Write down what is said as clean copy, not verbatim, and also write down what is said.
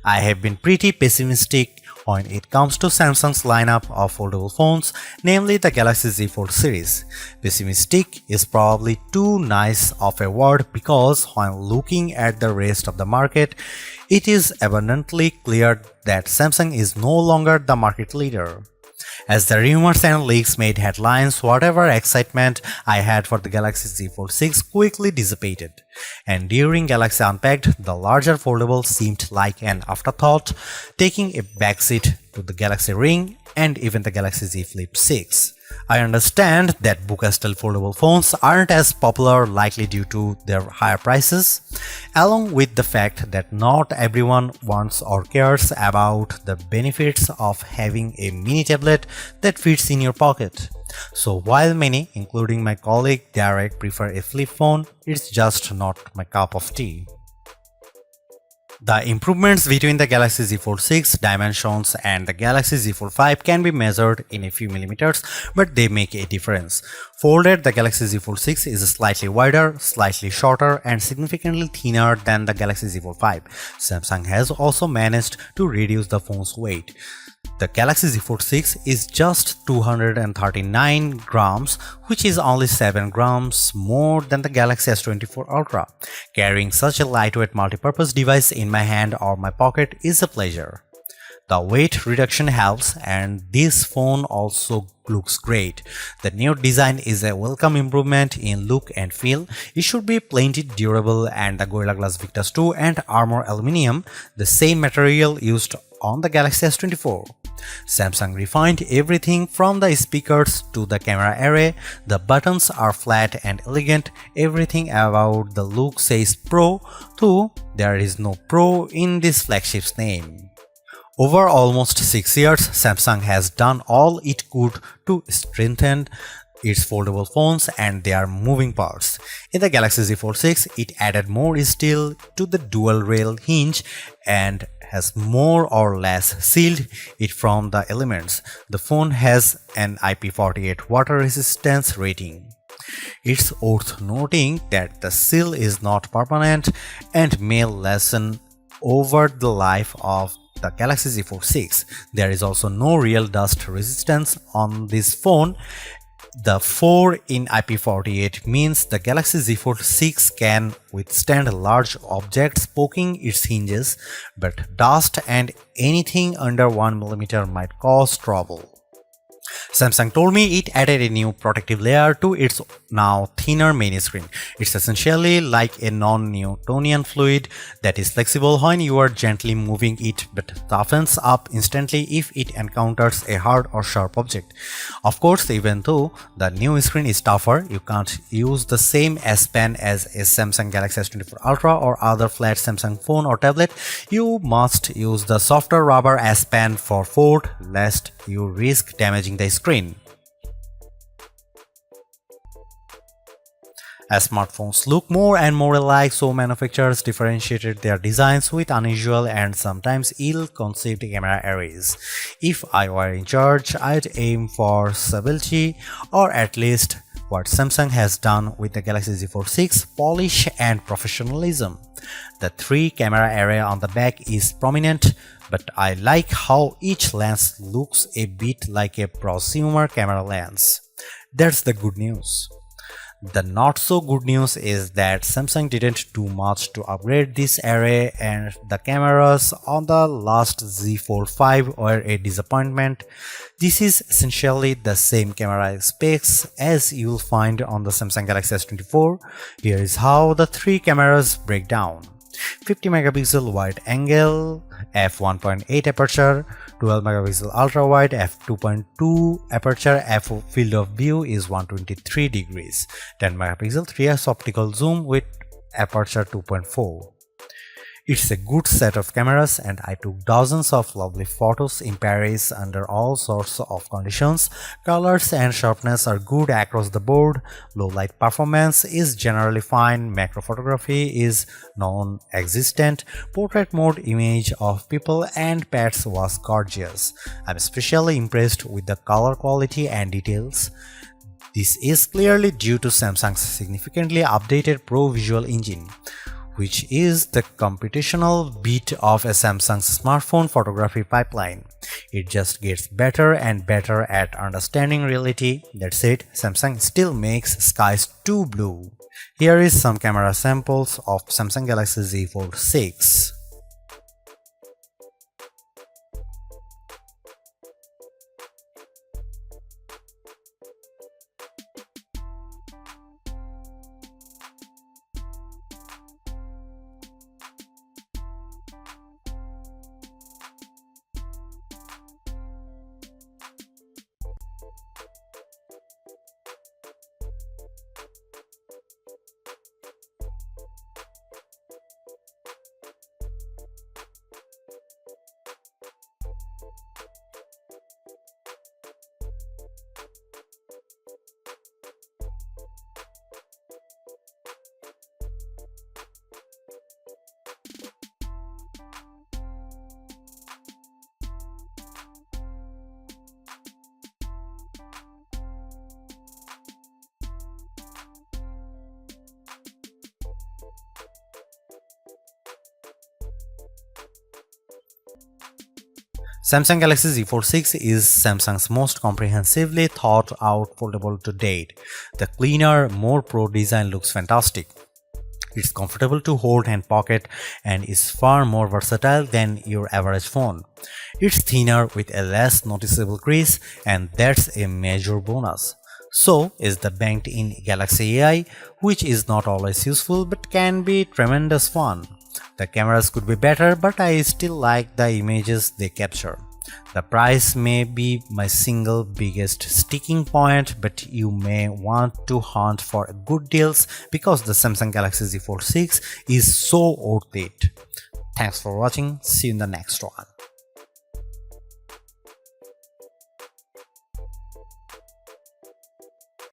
I have been pretty pessimistic when it comes to Samsung's lineup of foldable phones, namely the Galaxy Z Fold series. Pessimistic is probably too nice of a word because when looking at the rest of the market, it is abundantly clear that Samsung is no longer the market leader. As the rumors and leaks made headlines, whatever excitement I had for the Galaxy Z Fold 6 quickly dissipated. And during Galaxy Unpacked, the larger foldable seemed like an afterthought, taking a backseat to the Galaxy Ring and even the Galaxy Z Flip 6. I understand that Buca-style foldable phones aren't as popular, likely due to their higher prices, along with the fact that not everyone wants or cares about the benefits of having a mini tablet that fits in your pocket. So while many, including my colleague Derek, prefer a flip phone, it's just not my cup of tea. The improvements between the Galaxy Z Fold 6 dimensions and the Galaxy Z Fold 5 can be measured in a few millimeters, but they make a difference. Folded, the Galaxy Z Fold 6 is slightly wider, slightly shorter, and significantly thinner than the Galaxy Z Fold 5. Samsung has also managed to reduce the phone's weight. The Galaxy Z Fold 6 is just 239 grams, which is only 7 grams more than the Galaxy S24 Ultra. Carrying such a lightweight multi-purpose device in my hand or my pocket is a pleasure. The weight reduction helps, and this phone also looks great. The new design is a welcome improvement in look and feel. It should be plenty durable, and the Gorilla Glass Victus 2 and Armor Aluminium, the same material used on the Galaxy S24. Samsung refined everything from the speakers to the camera array. The buttons are flat and elegant. Everything about the look says Pro, though there is no Pro in this flagship's name. Over almost 6 years, Samsung has done all it could to strengthen its foldable phones and their moving parts. In the Galaxy Z Fold 6, it added more steel to the dual rail hinge and has more or less sealed it from the elements. The phone has an IP48 water resistance rating. It's worth noting that the seal is not permanent and may lessen over the life of the Galaxy Z Fold 6. There is also no real dust resistance on this phone. The 4 in IP48 means the Galaxy Z Fold 6 can withstand large objects poking its hinges, but dust and anything under 1 mm might cause trouble. Samsung told me it added a new protective layer to its now thinner main screen. It's essentially like a non-Newtonian fluid that is flexible when you are gently moving it but toughens up instantly if it encounters a hard or sharp object. Of course, even though the new screen is tougher, you can't use the same S Pen as a Samsung Galaxy S24 Ultra or other flat Samsung phone or tablet. You must use the softer rubber S Pen for Fold, lest you risk damaging the screen. As smartphones look more and more alike, so manufacturers differentiated their designs with unusual and sometimes ill-conceived camera arrays. If I were in charge, I'd aim for stability, or at least what Samsung has done with the Galaxy Z Fold 6, polish and professionalism. The 3 camera array on the back is prominent, but I like how each lens looks a bit like a prosumer camera lens. That's the good news. The not so good news is that Samsung didn't do much to upgrade this array, and the cameras on the last Z Fold 5 were a disappointment. This is essentially the same camera specs as you'll find on the Samsung Galaxy S24. Here is how the 3 cameras break down. 50 megapixel wide angle, f1.8 aperture, 12 megapixel ultra wide, f2.2 aperture, field of view is 123 degrees, 10 megapixel 3x optical zoom with aperture 2.4. It's a good set of cameras, and I took dozens of lovely photos in Paris under all sorts of conditions. Colors and sharpness are good across the board. Low light performance is generally fine. Macro photography is non-existent. Portrait mode image of people and pets was gorgeous. I'm especially impressed with the color quality and details. This is clearly due to Samsung's significantly updated Pro Visual engine, which is the computational bit of a Samsung's smartphone photography pipeline. It just gets better and better at understanding reality. That's it, Samsung still makes skies too blue. Here is some camera samples of Samsung Galaxy Z Fold 6. Samsung Galaxy Z Fold 6 is Samsung's most comprehensively thought out foldable to date. The cleaner, more pro design looks fantastic. It's comfortable to hold and pocket and is far more versatile than your average phone. It's thinner with a less noticeable crease, and that's a major bonus. So is the banked-in Galaxy AI, which is not always useful but can be tremendous fun. The cameras could be better, but I still like the images they capture. The price may be my single biggest sticking point, but you may want to hunt for good deals because the Samsung Galaxy Z Fold 6 is so worth it. Thanks for watching. See you in the next one.